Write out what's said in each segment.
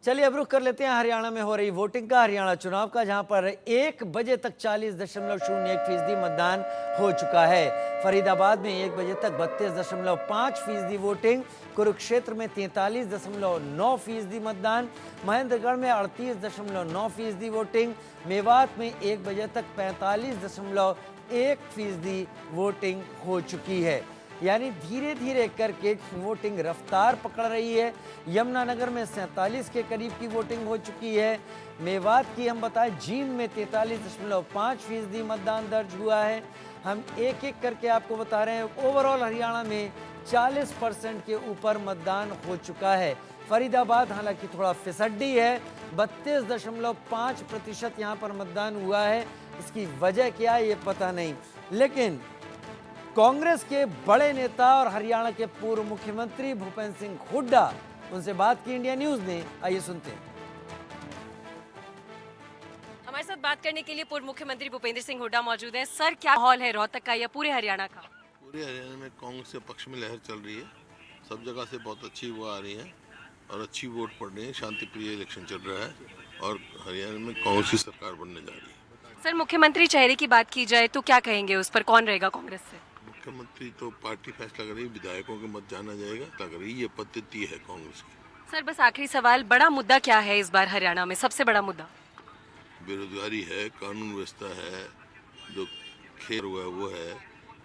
चलिए अब रुख कर लेते हैं हरियाणा में हो रही वोटिंग का, हरियाणा चुनाव का, जहां पर 1 बजे तक 40.01% मतदान हो चुका है। फरीदाबाद में 1 बजे तक 32.5% वोटिंग, कुरुक्षेत्र में 43.9% मतदान, महेंद्रगढ़ में 38.9% वोटिंग, मेवात में 1 बजे तक 45.1% वोटिंग हो चुकी है। यानी धीरे धीरे करके वोटिंग रफ्तार पकड़ रही है। यमुनानगर में 47 के करीब की वोटिंग हो चुकी है। मेवात की हम बताएं, जींद में 43.5% मतदान दर्ज हुआ है। हम एक एक करके आपको बता रहे हैं। ओवरऑल हरियाणा में 40% के ऊपर मतदान हो चुका है। फरीदाबाद हालांकि थोड़ा फिसड्डी है, 32.5% यहाँ पर मतदान हुआ है। इसकी वजह क्या है ये पता नहीं, लेकिन कांग्रेस के बड़े नेता और हरियाणा के पूर्व मुख्यमंत्री भूपेंद्र सिंह हुड्डा, उनसे बात की इंडिया न्यूज ने, आइए सुनते हैं। हमारे साथ बात करने के लिए पूर्व मुख्यमंत्री भूपेंद्र सिंह हुड्डा मौजूद हैं। सर, क्या माहौल है रोहतक का या पूरे हरियाणा का? पूरे हरियाणा में कांग्रेस के पक्ष में लहर चल रही है। सब जगह से बहुत अच्छी हुआ आ रही है और अच्छी वोट पड़ रही है। शांति प्रिय इलेक्शन चल रहा है और हरियाणा में कांग्रेस की सरकार बनने जा रही है। सर, मुख्यमंत्री चेहरे की बात की जाए तो क्या कहेंगे, उस पर कौन रहेगा कांग्रेस से? मुख्यमंत्री तो पार्टी फैसला करेगी, विधायकों के मत जाना जाएगा तक रही, ये पद्धति है कांग्रेस की। सर, बस आखिरी सवाल, बड़ा मुद्दा क्या है इस बार हरियाणा में, सबसे बड़ा मुद्दा? बेरोजगारी है, कानून व्यवस्था है, जो खेल हुआ है वो है,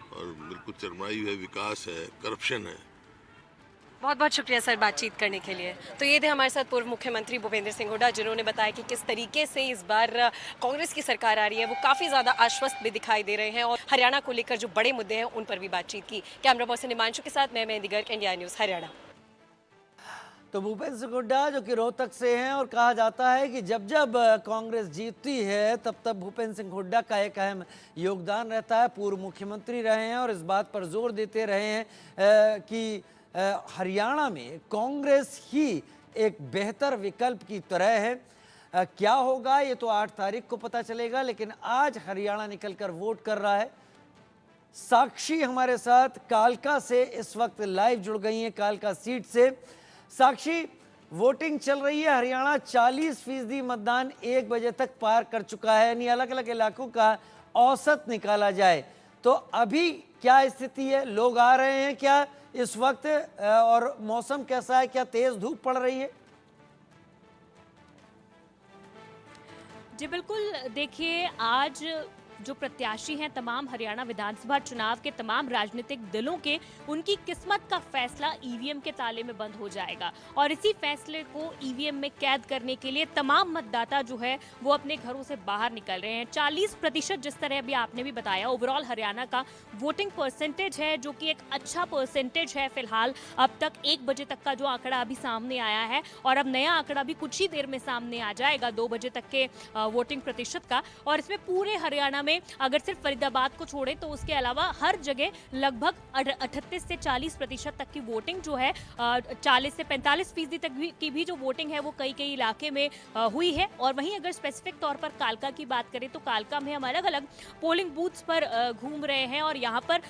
और बिल्कुल चरमराई है, विकास है, करप्शन है। बहुत बहुत शुक्रिया सर बातचीत करने के लिए। तो ये थे हमारे साथ पूर्व मुख्यमंत्री भूपेंद्र सिंह हुड्डा, जिन्होंने बताया कि किस तरीके से इस बार कांग्रेस की सरकार आ रही है। वो काफ़ी ज़्यादा आश्वस्त भी दिखाई दे रहे हैं और हरियाणा को लेकर जो बड़े मुद्दे हैं उन पर भी बातचीत की। कैमरा पर्सन हिमांशु के साथ मैं मेहंदी गर्ग, इंडिया न्यूज़ हरियाणा। तो भूपेंद्र सिंह हुड्डा जो कि रोहतक से हैं, और कहा जाता है कि जब जब कांग्रेस जीतती है तब तब भूपेंद्र सिंह हुड्डा का एक अहम योगदान रहता है। पूर्व मुख्यमंत्री रहे हैं और इस बात पर जोर देते रहे हैं कि हरियाणा में कांग्रेस ही एक बेहतर विकल्प की तरह है। क्या होगा ये तो 8 तारीख को पता चलेगा, लेकिन आज हरियाणा निकलकर वोट कर रहा है। साक्षी हमारे साथ कालका से इस वक्त लाइव जुड़ गई हैं, कालका सीट से। साक्षी, वोटिंग चल रही है, हरियाणा 40% मतदान 1 बजे तक पार कर चुका है। यानी अलग अलग इलाकों का औसत निकाला जाए तो अभी क्या स्थिति है? लोग आ रहे हैं क्या इस वक्त, और मौसम कैसा है? क्या तेज धूप पड़ रही है? जी बिल्कुल, देखिए आज जो प्रत्याशी हैं तमाम हरियाणा विधानसभा चुनाव के तमाम राजनीतिक दलों के, उनकी किस्मत का फैसला ईवीएम के ताले में बंद हो जाएगा और इसी फैसले को ईवीएम में कैद करने के लिए तमाम मतदाता जो है वो अपने घरों से बाहर निकल रहे हैं। 40% जिस तरह अभी आपने भी बताया ओवरऑल हरियाणा का वोटिंग परसेंटेज है, जो कि एक अच्छा परसेंटेज है फिलहाल। अब तक 1 बजे तक का जो आंकड़ा अभी सामने आया है और अब नया आंकड़ा भी कुछ ही देर में सामने आ जाएगा 2 बजे तक के वोटिंग प्रतिशत का। और इसमें पूरे हरियाणा में अगर सिर्फ फरीदाबाद को छोड़े तो उसके अलावा हर जगह लगभग 38 से 40% तक की वोटिंग जो है, 40 से 45% तक की भी जो वोटिंग है वो कई कई इलाके में हुई है। और वहीं अगर स्पेसिफिक तौर पर कालका की बात करें तो कालका में हम अलग अलग पोलिंग बूथ्स पर घूम रहे हैं और यहाँ पर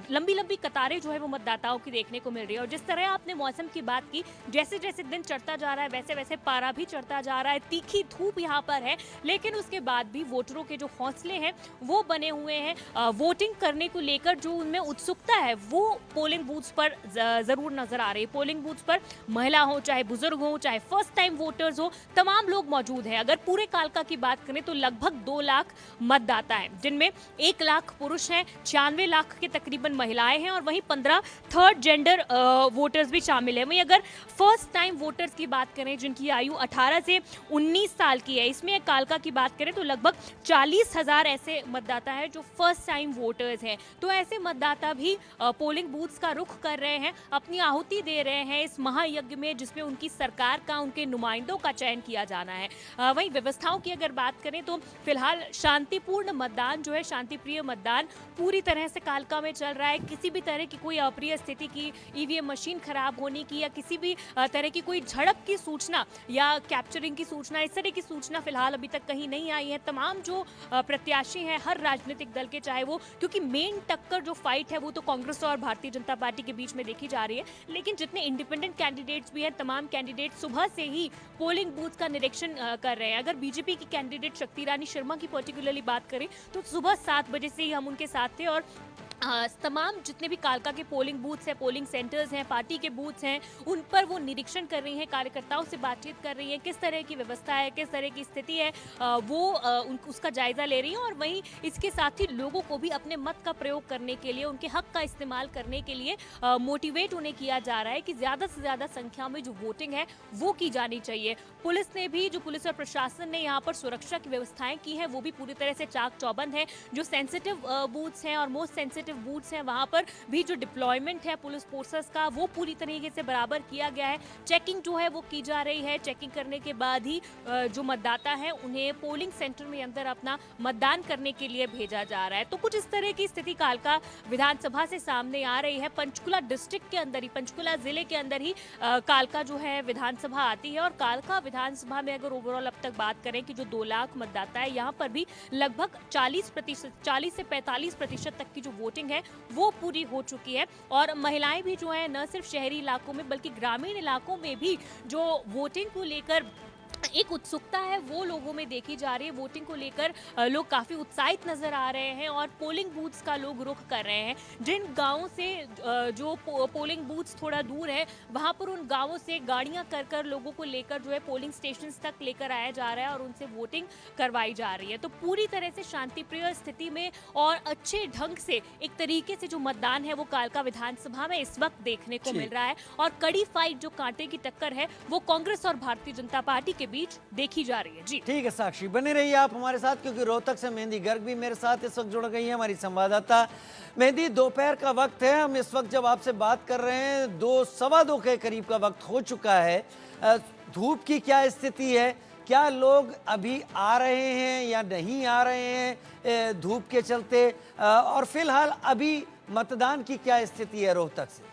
लंबी लंबी कतारें जो है वो मतदाताओं की देखने को मिल रही है। और जिस तरह आपने मौसम की बात की, जैसे जैसे दिन चढ़ता जा रहा है वैसे वैसे पारा भी चढ़ता जा रहा है, तीखी धूप यहाँ पर है, लेकिन उसके बाद भी वोटरों के जो हौसले हैं वो बने हुए हैं। वोटिंग करने को लेकर जो उनमें उत्सुकता है वो पोलिंग बूथ्स पर जरूर नजर आ रही है। पोलिंग बूथ्स पर महिला हो, चाहे बुजुर्ग हो, चाहे फर्स्ट टाइम वोटर्स हो, तमाम लोग मौजूद हैं। अगर पूरे कालका की बात करें तो लगभग 2 लाख मतदाता हैं, जिनमें 1 लाख पुरुष हैं, 96 लाख के तकरीबन महिलाएं हैं और वहीं 15 थर्ड जेंडर वोटर्स भी शामिल है। वहीं अगर फर्स्ट टाइम वोटर्स की बात करें जिनकी आयु 18 से 19 साल की है, इसमें कालका की बात करें तो लगभग 40,000 ऐसे मतदाता हैं जो फर्स्ट टाइम वोटर्स हैं। तो ऐसे मतदाता भी पोलिंग बूथ्स का रुख कर रहे हैं, अपनी आहुति दे रहे हैं इस महायज्ञ में जिसमें उनकी सरकार का, उनके नुमाइंदों का चयन किया जाना है। वहीं व्यवस्थाओं की अगर बात करें तो फिलहाल शांतिपूर्ण मतदान जो है, शांतिप्रिय मतदान पूरी तरह से कालका में चल रहा है। किसी भी तरह की कोई अप्रिय स्थिति की, ईवीएम मशीन खराब होने की या किसी भी तरह की कोई झड़प की सूचना या कैप्चरिंग की सूचना, इस तरह की सूचना फिलहाल अभी तक कहीं नहीं आई है। तमाम जो प्रत्याशी हैं हर राजनीतिक दल के, चाहे वो, क्योंकि मेन टक्कर जो फाइट है वो तो कांग्रेस और भारतीय जनता पार्टी के बीच में देखी जा रही है, लेकिन जितने इंडिपेंडेंट कैंडिडेट्स भी हैं तमाम कैंडिडेट सुबह से ही पोलिंग बूथ का निरीक्षण कर रहे हैं। अगर बीजेपी की कैंडिडेट शक्ति रानी शर्मा की पर्टिकुलरली बात करें तो सुबह 7 बजे से ही हम उनके साथ थे और तमाम जितने भी कालका के पोलिंग बूथ्स हैं, पोलिंग सेंटर्स हैं, पार्टी के बूथ्स हैं, उन पर वो निरीक्षण कर रही हैं, कार्यकर्ताओं से बातचीत कर रही हैं, किस तरह की व्यवस्था है, किस तरह की स्थिति है, उसका जायजा ले रही हैं। और वहीं इसके साथ ही लोगों को भी अपने मत का प्रयोग करने के लिए, उनके हक का इस्तेमाल करने के लिए मोटिवेट उन्हें किया जा रहा है कि ज़्यादा से ज़्यादा संख्या में जो वोटिंग है वो की जानी चाहिए। पुलिस ने भी, जो पुलिस और प्रशासन ने यहाँ पर सुरक्षा की व्यवस्थाएं की हैं वो भी पूरी तरह से चाक चौबंद है। जो सेंसिटिव बूथ्स हैं और मोस्ट सेंसिटिव बूथ्स हैं वहां पर भी जो डिप्लॉयमेंट है पुलिस फोर्सेस का वो पूरी तरीके से बराबर किया गया है। चेकिंग जो है वो की जा रही है। चेकिंग करने के बाद ही जो मतदाता है उन्हें पोलिंग सेंटर में अंदर अपना मतदान करने के लिए भेजा जा रहा है। तो कुछ इस तरह की स्थिति कालका विधानसभा से सामने आ रही है। पंचकुला डिस्ट्रिक्ट के अंदर ही, पंचकुला जिले के अंदर ही कालका जो है विधानसभा आती है और कालका विधानसभा में अगर ओवरऑल अब तक बात करें कि जो 2 लाख मतदाता है यहाँ पर भी लगभग 40 से 45% तक की जो वोटिंग है वो पूरी हो चुकी है। और महिलाएं भी जो है न सिर्फ शहरी इलाकों में बल्कि ग्रामीण इलाकों में भी जो वोटिंग को लेकर एक उत्सुकता है वो लोगों में देखी जा रही है। वोटिंग को लेकर लोग काफ़ी उत्साहित नजर आ रहे हैं और पोलिंग बूथ्स का लोग रुख कर रहे हैं। जिन गांवों से जो पोलिंग बूथ्स थोड़ा दूर है वहां पर उन गांवों से गाड़ियां कर लोगों को लेकर जो है पोलिंग स्टेशंस तक लेकर आया जा रहा है और उनसे वोटिंग करवाई जा रही है। तो पूरी तरह से शांतिप्रिय स्थिति में और अच्छे ढंग से एक तरीके से जो मतदान है वो कालका विधानसभा में इस वक्त देखने को मिल रहा है। और कड़ी फाइट, जो कांटे की टक्कर है, वो कांग्रेस और भारतीय जनता पार्टी के बीच देखी जा रही है। जी ठीक है साक्षी, बने रहिए आप हमारे साथ, क्योंकि रोहतक से मेहंदी गर्ग भी मेरे साथ इस वक्त जुड़ गई है, हमारी संवाददाता। मेहंदी, दोपहर का वक्त है, हम इस वक्त जब आपसे बात कर रहे हैं 2-2:15 के करीब का वक्त हो चुका है। धूप की क्या स्थिति है? क्या लोग अभी आ रहे हैं या नहीं आ रहे हैं धूप के चलते? और फिलहाल अभी मतदान की क्या स्थिति है रोहतक से?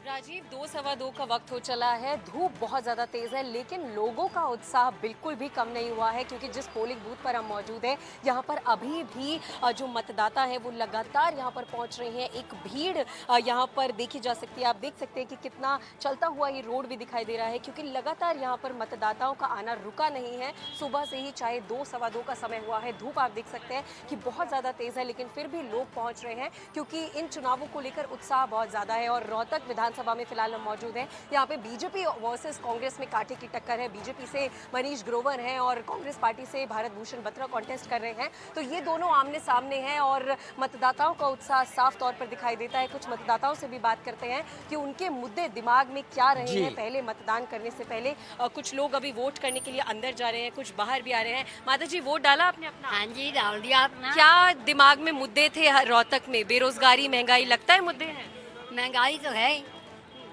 राजीव, 2-2:15 का वक्त हो चला है। धूप बहुत ज़्यादा तेज़ है लेकिन लोगों का उत्साह बिल्कुल भी कम नहीं हुआ है, क्योंकि जिस पोलिंग बूथ पर हम मौजूद हैं यहाँ पर अभी भी जो मतदाता है वो लगातार यहाँ पर पहुँच रहे हैं। एक भीड़ यहाँ पर देखी जा सकती है। आप देख सकते हैं कि कितना चलता हुआ ये रोड भी दिखाई दे रहा है, क्योंकि लगातार यहाँ पर मतदाताओं का आना रुका नहीं है। सुबह से ही, चाहे 2-2:15 का समय हुआ है, धूप आप देख सकते हैं कि बहुत ज़्यादा तेज़ है, लेकिन फिर भी लोग पहुँच रहे हैं क्योंकि इन चुनावों को लेकर उत्साह बहुत ज़्यादा है। और रोहतक विधानसभा में फिलहाल हम मौजूद हैं। यहाँ पे बीजेपी वर्सेस कांग्रेस में कांटे की टक्कर है। बीजेपी से मनीष ग्रोवर हैं और कांग्रेस पार्टी से भारत भूषण बत्रा कॉन्टेस्ट कर रहे हैं। तो ये दोनों आमने सामने हैं और मतदाताओं का उत्साह साफ तौर पर दिखाई देता है। कुछ मतदाताओं से भी बात करते हैं कि उनके मुद्दे दिमाग में क्या रहे हैं पहले मतदान करने से पहले। कुछ लोग अभी वोट करने के लिए अंदर जा रहे हैं, कुछ बाहर भी आ रहे हैं। माता जी, वोट डाला आपने अपना? हाँ जी, डाल दिया अपना। क्या दिमाग में मुद्दे थे रोहतक में? बेरोजगारी, महंगाई, लगता है मुद्दे हैं? महंगाई तो है ही,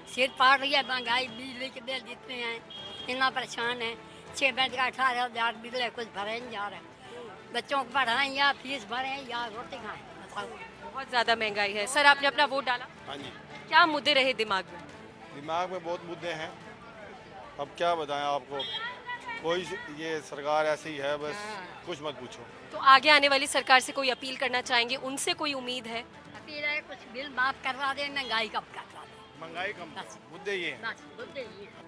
सिर पार रही है महंगाई। बिजली के बिल जितने हैं इतना परेशान है। 6 बेड का 18,000 बिल है, कुछ भरे नहीं जा रहा है। बच्चों को पढ़ाएं या फीस भरें या रोटी खाएं, बताओ। बहुत ज़्यादा महंगाई है। सर, आपने अपना वोट डाला? हाँ जी, क्या मुद्दे रहे दिमाग में? दिमाग में बहुत मुद्दे हैं। अब क्या बताएं आपको, कोई ये सरकार ऐसी ही है, बस कुछ मत पूछो। तो आगे आने वाली सरकार से कोई अपील करना चाहेंगे? उनसे कोई उम्मीद है? अपील है कुछ बिल माफ करवा दे, महंगाई कम करवा दे। महंगाई कम, बस। मुद्दे ये हैं। बस मुद्दे ये हैं।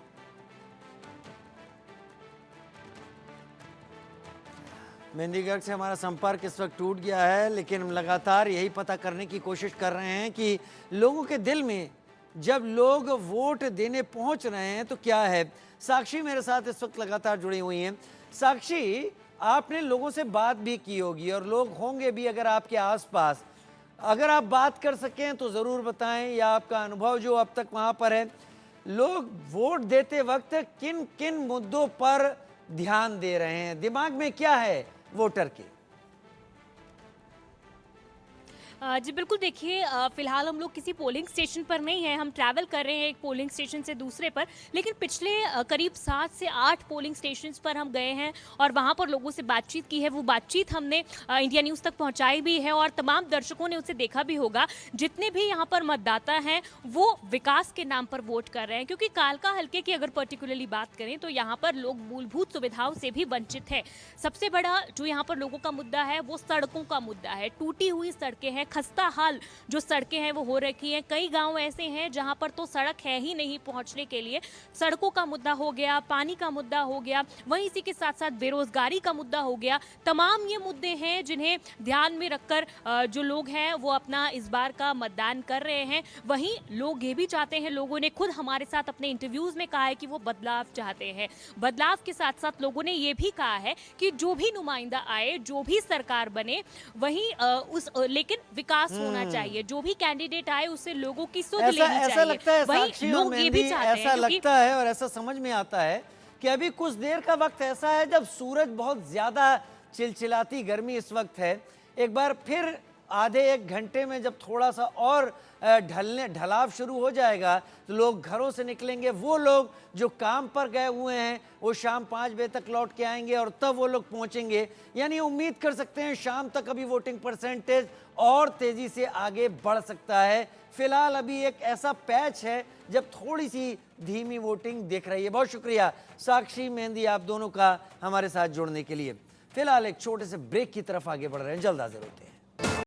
मेहंदी गर्ग से हमारा संपर्क इस वक्त टूट गया है, लेकिन हम लगातार यही पता करने की कोशिश कर रहे हैं कि लोगों के दिल में जब लोग वोट देने पहुंच रहे हैं तो क्या है। साक्षी मेरे साथ इस वक्त लगातार जुड़ी हुई हैं। साक्षी, आपने लोगों से बात भी की होगी और लोग होंगे भी अगर आपके आसपास, अगर आप बात कर सकें तो ज़रूर बताएं, या आपका अनुभव जो अब तक वहाँ पर है, लोग वोट देते वक्त किन किन मुद्दों पर ध्यान दे रहे हैं, दिमाग में क्या है वोटर के? जी बिल्कुल, देखिए फिलहाल हम लोग किसी पोलिंग स्टेशन पर नहीं हैं, हम ट्रैवल कर रहे हैं एक पोलिंग स्टेशन से दूसरे पर, लेकिन पिछले करीब 7 से 8 पोलिंग स्टेशंस पर हम गए हैं और वहाँ पर लोगों से बातचीत की है। वो बातचीत हमने इंडिया न्यूज़ तक पहुँचाई भी है और तमाम दर्शकों ने उसे देखा भी होगा। जितने भी यहाँ पर मतदाता हैं वो विकास के नाम पर वोट कर रहे हैं, क्योंकि कालका हल्के की अगर पर्टिकुलरली बात करें तो यहाँ पर लोग मूलभूत सुविधाओं से भी वंचित है। सबसे बड़ा जो यहाँ पर लोगों का मुद्दा है वो सड़कों का मुद्दा है। टूटी हुई सड़कें हैं, खस्ता हाल जो सड़कें हैं वो हो रखी हैं। कई गांव ऐसे हैं जहां पर तो सड़क है ही नहीं पहुंचने के लिए। सड़कों का मुद्दा हो गया, पानी का मुद्दा हो गया, वहीं इसी के साथ साथ बेरोजगारी का मुद्दा हो गया। तमाम ये मुद्दे हैं जिन्हें ध्यान में रखकर जो लोग हैं वो अपना इस बार का मतदान कर रहे हैं। वहीं लोग ये भी चाहते हैं, लोगों ने खुद हमारे साथ अपने इंटरव्यूज में कहा है कि वो बदलाव चाहते हैं। बदलाव के साथ साथ लोगों ने ये भी कहा है कि जो भी नुमाइंदा आए, जो भी सरकार बने, वहीं लेकिन विकास होना चाहिए। जो भी कैंडिडेट आए उससे लोगों की सुध लेनी चाहिए। ऐसा लगता है वहीं साक्षी और लोग ये भी मेहंदी, चाहते हैं ऐसा क्योंकि लगता है और ऐसा समझ में आता है कि अभी कुछ देर का वक्त ऐसा है जब सूरज बहुत ज्यादा चिलचिलाती गर्मी इस वक्त है। एक बार फिर आधे एक घंटे में जब थोड़ा सा और ढलाव शुरू हो जाएगा तो लोग घरों से निकलेंगे। वो लोग जो काम पर गए हुए हैं वो शाम 5 बजे तक लौट के आएंगे और तब वो लोग पहुंचेंगे। यानी उम्मीद कर सकते हैं शाम तक अभी वोटिंग परसेंटेज और तेजी से आगे बढ़ सकता है। फिलहाल अभी एक ऐसा पैच है जब थोड़ी सी धीमी वोटिंग दिख रही है। बहुत शुक्रिया साक्षी, मेहंदी, आप दोनों का हमारे साथ जुड़ने के लिए। फिलहाल एक छोटे से ब्रेक की तरफ आगे बढ़ रहे हैं, जल्द हाजिर होते हैं।